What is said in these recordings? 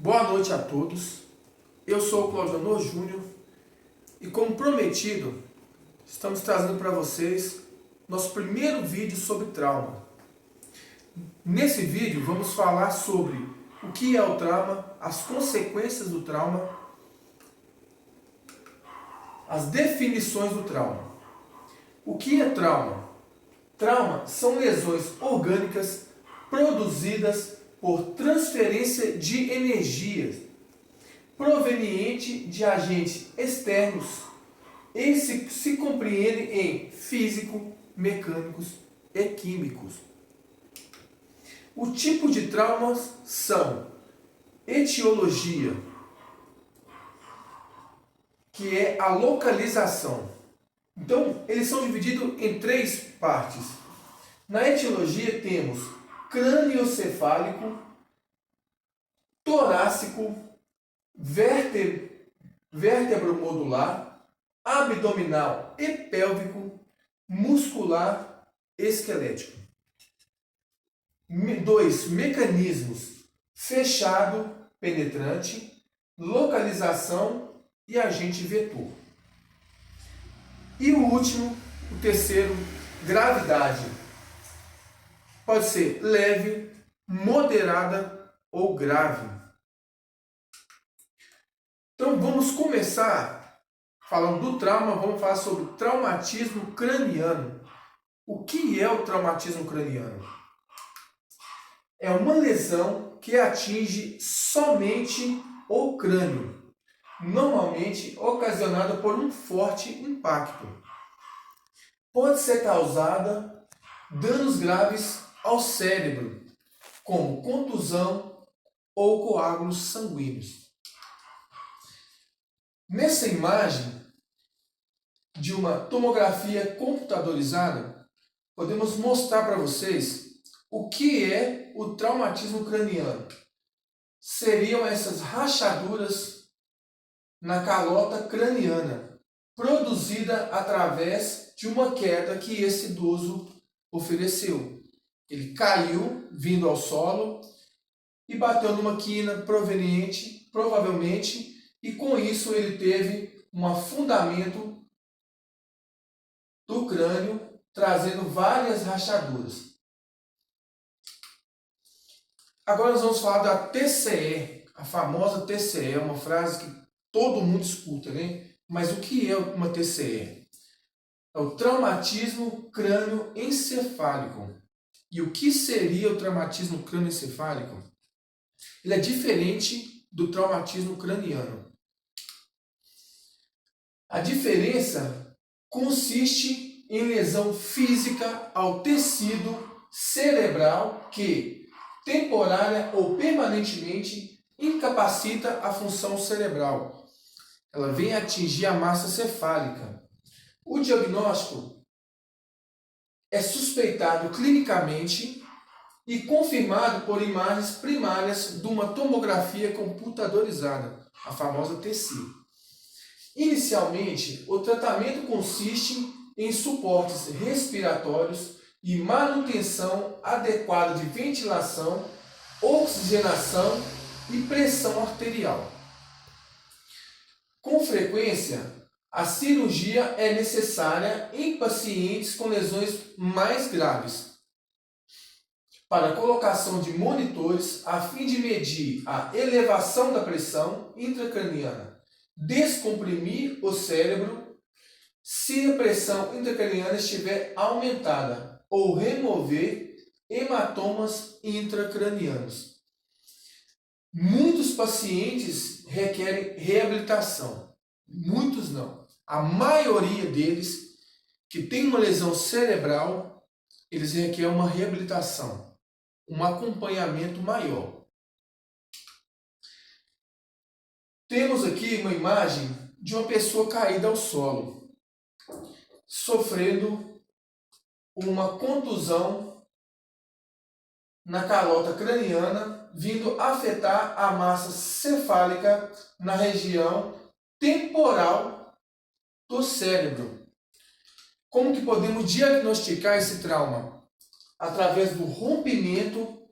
Boa noite a todos. Eu sou o Claudionor Júnior e, como prometido, estamos trazendo para vocês nosso primeiro vídeo sobre trauma. Nesse vídeo vamos falar sobre o que é o trauma, as consequências do trauma, as definições do trauma. O que é trauma? Trauma são lesões orgânicas produzidas por transferência de energias proveniente de agentes externos e se compreende em físico, mecânicos e químicos. O tipo de traumas são etiologia, que é a localização. Então, eles são divididos em três partes. Na etiologia temos crânioencefálico, torácico, vértebro-modular, abdominal e pélvico, muscular e esquelético. 2. Mecanismos: fechado, penetrante, localização e agente vetor. E o último, o terceiro, gravidade. Pode ser leve, moderada ou grave. Então vamos começar falando do trauma, vamos falar sobre traumatismo craniano. O que é o traumatismo craniano? É uma lesão que atinge somente o crânio, normalmente ocasionada por um forte impacto. Pode ser causada danos graves ao cérebro, como contusão ou coágulos sanguíneos. Nessa imagem de uma tomografia computadorizada, podemos mostrar para vocês o que é o traumatismo craniano. Seriam essas rachaduras na calota craniana, produzida através de uma queda que esse idoso ofereceu. Ele caiu vindo ao solo e bateu numa quina proveniente, provavelmente, e com isso ele teve um afundamento do crânio, trazendo várias rachaduras. Agora nós vamos falar da TCE, a famosa TCE, é uma frase que todo mundo escuta, né? Mas o que é uma TCE? É o traumatismo crânioencefálico. E o que seria o traumatismo crânioencefálico? Ele é diferente do traumatismo craniano. A diferença consiste em lesão física ao tecido cerebral que, temporária ou permanentemente, incapacita a função cerebral. Ela vem atingir a massa cefálica. O diagnóstico é suspeitado clinicamente e confirmado por imagens primárias de uma tomografia computadorizada, a famosa TC. Inicialmente, o tratamento consiste em suportes respiratórios e manutenção adequada de ventilação, oxigenação e pressão arterial. Com frequência, a cirurgia é necessária em pacientes com lesões mais graves, para a colocação de monitores a fim de medir a elevação da pressão intracraniana, descomprimir o cérebro se a pressão intracraniana estiver aumentada ou remover hematomas intracranianos. Muitos pacientes requerem reabilitação, muitos não. A maioria deles que tem uma lesão cerebral, eles requerem uma reabilitação, um acompanhamento maior. Temos aqui uma imagem de uma pessoa caída ao solo, sofrendo uma contusão na calota craniana, vindo afetar a massa cefálica na região temporal do cérebro. Como que podemos diagnosticar esse trauma? Através do rompimento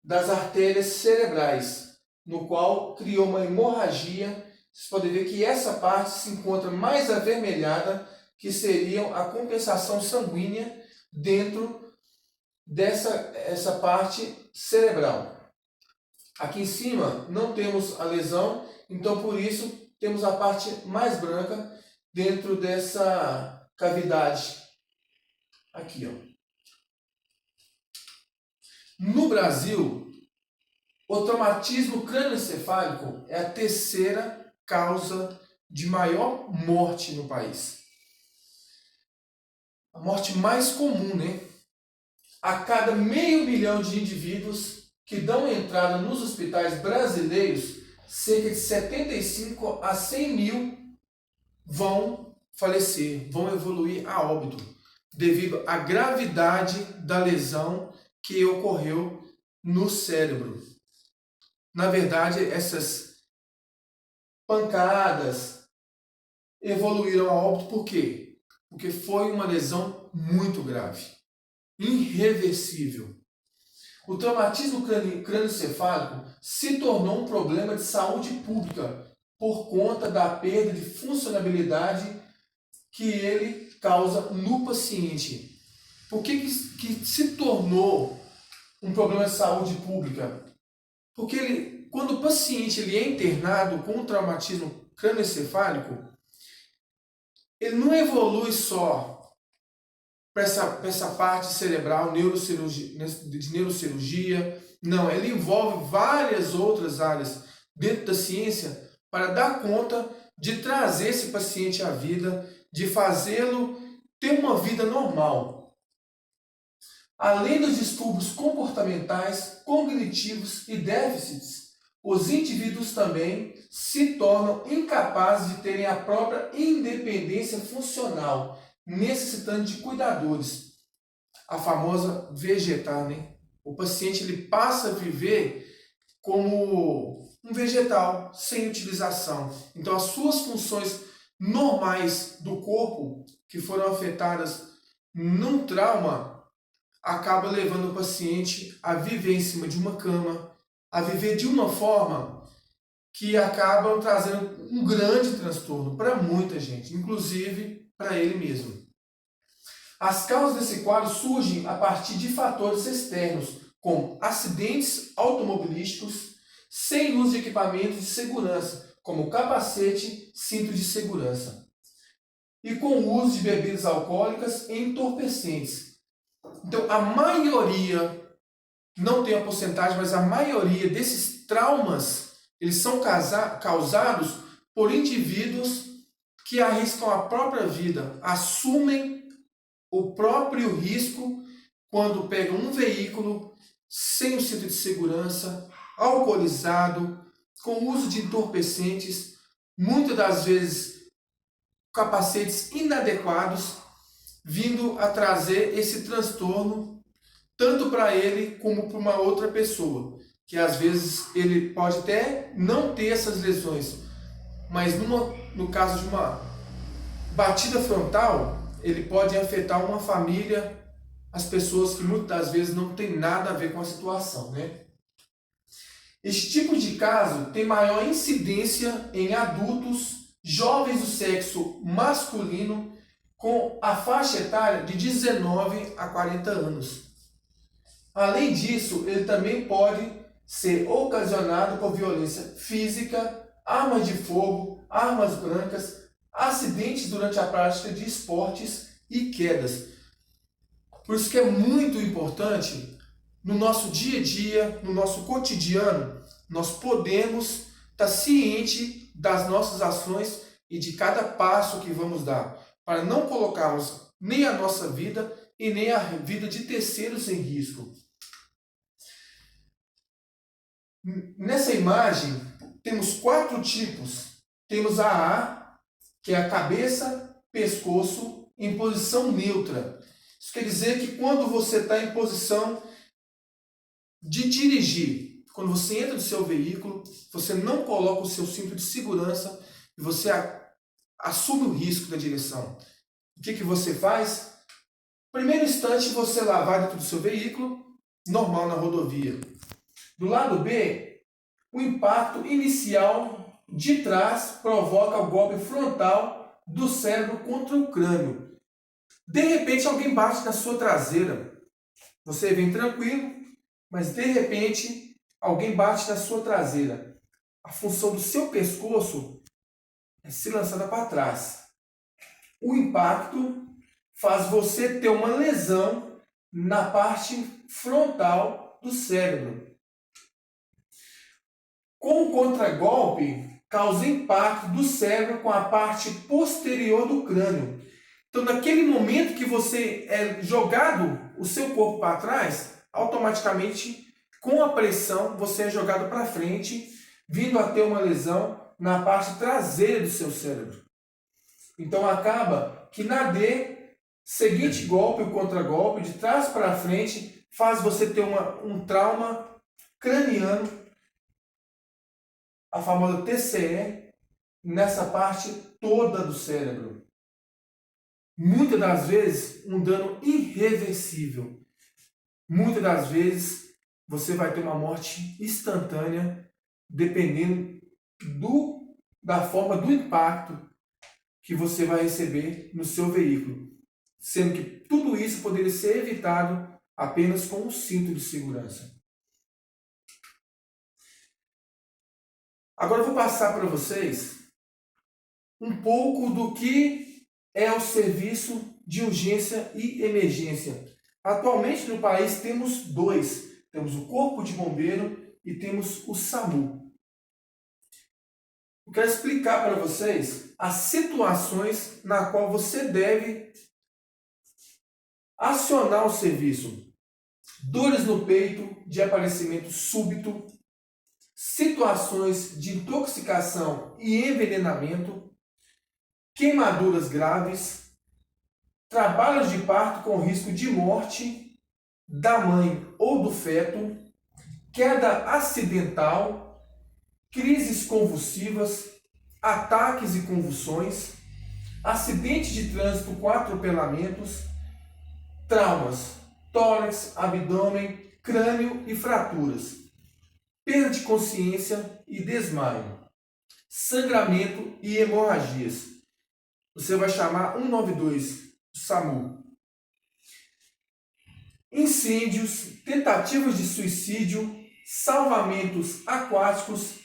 das artérias cerebrais, no qual criou uma hemorragia. Vocês podem ver que essa parte se encontra mais avermelhada, que seria a compensação sanguínea dentro essa parte cerebral. Aqui em cima não temos a lesão, então por isso temos a parte mais branca dentro dessa cavidade. Aqui, ó. No Brasil, o traumatismo crânioencefálico é a terceira causa de maior morte no país. A morte mais comum, né? A cada 500 mil de indivíduos que dão entrada nos hospitais brasileiros, cerca de 75 a 100 mil vão falecer, vão evoluir a óbito, devido à gravidade da lesão que ocorreu no cérebro. Na verdade, essas pancadas evoluíram a óbito por quê? Porque foi uma lesão muito grave, irreversível. O traumatismo crânioencefálico se tornou um problema de saúde pública por conta da perda de funcionalidade que ele causa no paciente. Por que se tornou um problema de saúde pública? Porque quando o paciente é internado com um traumatismo crânioencefálico, ele não evolui só para essa parte cerebral de neurocirurgia. Não, ele envolve várias outras áreas dentro da ciência para dar conta de trazer esse paciente à vida, de fazê-lo ter uma vida normal. Além dos distúrbios comportamentais, cognitivos e déficits, os indivíduos também se tornam incapazes de terem a própria independência funcional, necessitando de cuidadores. A famosa vegetar, né? O paciente ele passa a viver como um vegetal, sem utilização. Então as suas funções normais do corpo, que foram afetadas num trauma, acaba levando o paciente a viver em cima de uma cama, a viver de uma forma que acaba trazendo um grande transtorno para muita gente, inclusive para ele mesmo. As causas desse quadro surgem a partir de fatores externos, como acidentes automobilísticos, sem uso de equipamentos de segurança, como capacete, cinto de segurança, e com o uso de bebidas alcoólicas e entorpecentes. Então, a maioria, não tem a porcentagem, mas a maioria desses traumas, eles são causados por indivíduos que arriscam a própria vida, assumem o próprio risco quando pegam um veículo sem o cinto de segurança, alcoolizado, com uso de entorpecentes, muitas das vezes capacetes inadequados, vindo a trazer esse transtorno tanto para ele como para uma outra pessoa, que às vezes ele pode até não ter essas lesões, mas no caso de uma batida frontal, ele pode afetar uma família, as pessoas que muitas das vezes não tem nada a ver com a situação, né? Este tipo de caso tem maior incidência em adultos jovens do sexo masculino com a faixa etária de 19 a 40 anos. Além disso, ele também pode ser ocasionado por violência física, armas de fogo, armas brancas, acidentes durante a prática de esportes e quedas. Por isso que é muito importante, no nosso dia a dia, no nosso cotidiano, nós podemos estar cientes das nossas ações e de cada passo que vamos dar, para não colocarmos nem a nossa vida e nem a vida de terceiros em risco. Nessa imagem, temos 4 tipos. Temos a A, que é a cabeça, pescoço, em posição neutra. Isso quer dizer que quando você está em posição de dirigir, quando você entra no seu veículo, você não coloca o seu cinto de segurança e você assume o risco da direção. O que você faz? Primeiro instante, você lá vai dentro do seu veículo, normal na rodovia. Do lado B, o impacto inicial de trás provoca o golpe frontal do cérebro contra o crânio. De repente alguém bate na sua traseira. Você vem tranquilo, mas de repente alguém bate na sua traseira. A função do seu pescoço é se lançar para trás. O impacto faz você ter uma lesão na parte frontal do cérebro. Com o contragolpe, causa impacto do cérebro com a parte posterior do crânio. Então, naquele momento que você é jogado o seu corpo para trás, automaticamente, com a pressão, você é jogado para frente, vindo a ter uma lesão na parte traseira do seu cérebro. Então, acaba que na D, seguinte golpe, o contragolpe, de trás para frente, faz você ter um trauma craniano, a famosa TCE, nessa parte toda do cérebro. Muitas das vezes, um dano irreversível. Muitas das vezes, você vai ter uma morte instantânea, dependendo da forma do impacto que você vai receber no seu veículo. Sendo que tudo isso poderia ser evitado apenas com um cinto de segurança. Agora eu vou passar para vocês um pouco do que é o serviço de urgência e emergência. Atualmente no país temos dois. Temos o Corpo de Bombeiro e temos o SAMU. Eu quero explicar para vocês as situações na qual você deve acionar o serviço. Dores no peito de aparecimento súbito, situações de intoxicação e envenenamento, queimaduras graves, trabalhos de parto com risco de morte da mãe ou do feto, queda acidental, crises convulsivas, ataques e convulsões, acidente de trânsito com atropelamentos, traumas, tórax, abdômen, crânio e fraturas, perda de consciência e desmaio, sangramento e hemorragias. Você vai chamar 192, SAMU. Incêndios, tentativas de suicídio, salvamentos aquáticos,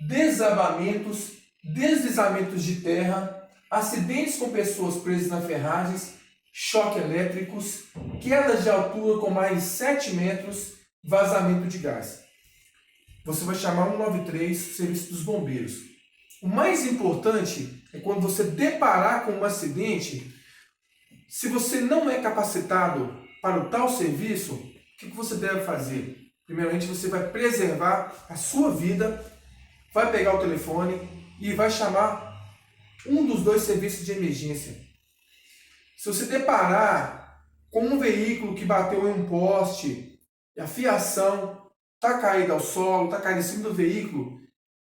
desabamentos, deslizamentos de terra, acidentes com pessoas presas na ferragens, choques elétricos, quedas de altura com mais de 7 metros, vazamento de gás. Você vai chamar 193, Serviço dos Bombeiros. O mais importante é quando você deparar com um acidente, se você não é capacitado para o tal serviço, o que você deve fazer? Primeiramente, você vai preservar a sua vida, vai pegar o telefone e vai chamar um dos dois serviços de emergência. Se você deparar com um veículo que bateu em um poste, a fiação está caída ao solo, está caída em cima do veículo,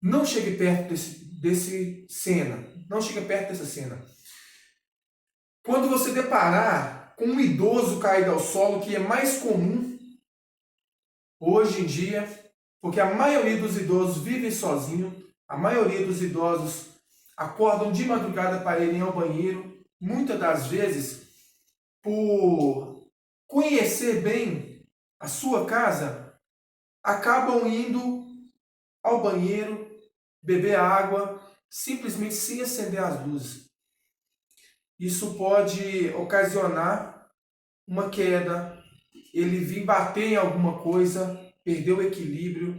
não chegue perto desse cena. Não chegue perto dessa cena. Quando você deparar com um idoso caído ao solo, que é mais comum hoje em dia, porque a maioria dos idosos vivem sozinho, a maioria dos idosos acordam de madrugada para irem ao banheiro, muitas das vezes, por conhecer bem a sua casa, acabam indo ao banheiro, beber água, simplesmente sem acender as luzes. Isso pode ocasionar uma queda, ele vir bater em alguma coisa, perder o equilíbrio.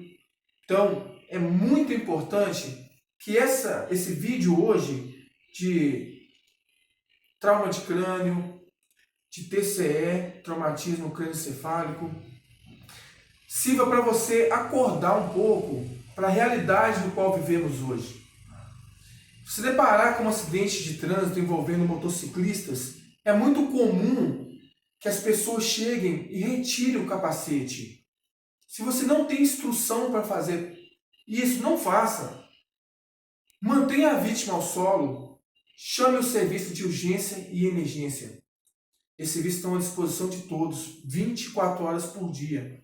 Então, é muito importante que esse vídeo hoje de trauma de crânio, de TCE, traumatismo crânioencefálico, sirva para você acordar um pouco para a realidade do qual vivemos hoje. Se deparar com um acidente de trânsito envolvendo motociclistas, é muito comum que as pessoas cheguem e retirem o capacete. Se você não tem instrução para fazer isso, não faça. Mantenha a vítima ao solo. Chame o serviço de urgência e emergência. Esses serviços estão à disposição de todos, 24 horas por dia.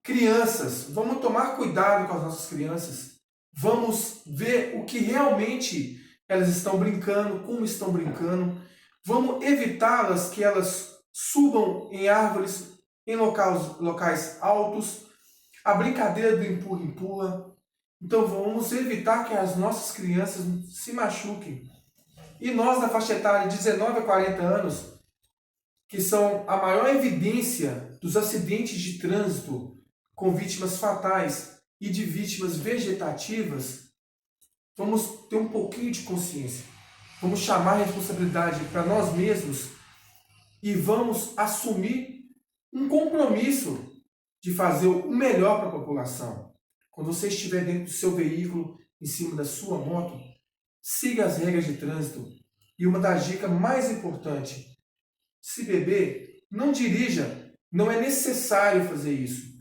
Crianças, vamos tomar cuidado com as nossas crianças. Vamos ver o que realmente elas estão brincando, como estão brincando. Vamos evitá-las que elas subam em árvores, em locais altos. A brincadeira do empurra-empurra. Então vamos evitar que as nossas crianças se machuquem. E nós, na faixa etária de 19 a 40 anos, que são a maior evidência dos acidentes de trânsito com vítimas fatais e de vítimas vegetativas, vamos ter um pouquinho de consciência. Vamos chamar a responsabilidade para nós mesmos e vamos assumir um compromisso de fazer o melhor para a população. Quando você estiver dentro do seu veículo, em cima da sua moto, siga as regras de trânsito. E uma das dicas mais importantes, se beber, não dirija, não é necessário fazer isso,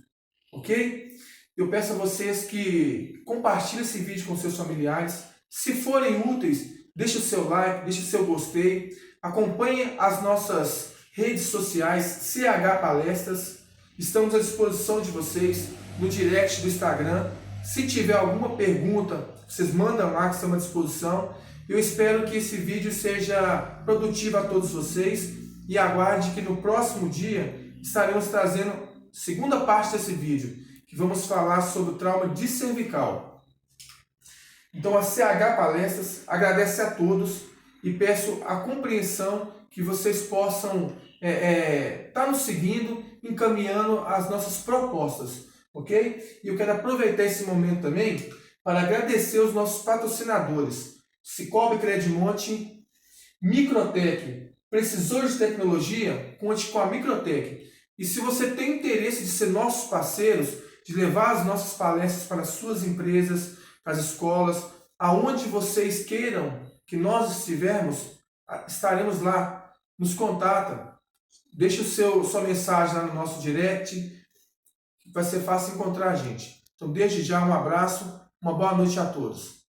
ok? Eu peço a vocês que compartilhem esse vídeo com seus familiares. Se forem úteis, deixe o seu like, deixe o seu gostei, acompanhe as nossas redes sociais, CH Palestras, estamos à disposição de vocês no direct do Instagram. Se tiver alguma pergunta, vocês mandam lá que estamos à disposição. Eu espero que esse vídeo seja produtivo a todos vocês e aguarde que no próximo dia estaremos trazendo a segunda parte desse vídeo, que vamos falar sobre o trauma de cervical. Então a CH Palestras agradece a todos e peço a compreensão que vocês possam estar nos seguindo, encaminhando as nossas propostas, ok? E eu quero aproveitar esse momento também para agradecer os nossos patrocinadores, Cicobi Credimonte, Microtech. Precisou de tecnologia? Conte com a Microtech. E se você tem interesse de ser nossos parceiros, de levar as nossas palestras para as suas empresas, para as escolas, aonde vocês queiram que nós estivermos, estaremos lá. Nos contata. Deixe sua mensagem lá no nosso direct, que vai ser fácil encontrar a gente. Então, desde já, um abraço, uma boa noite a todos.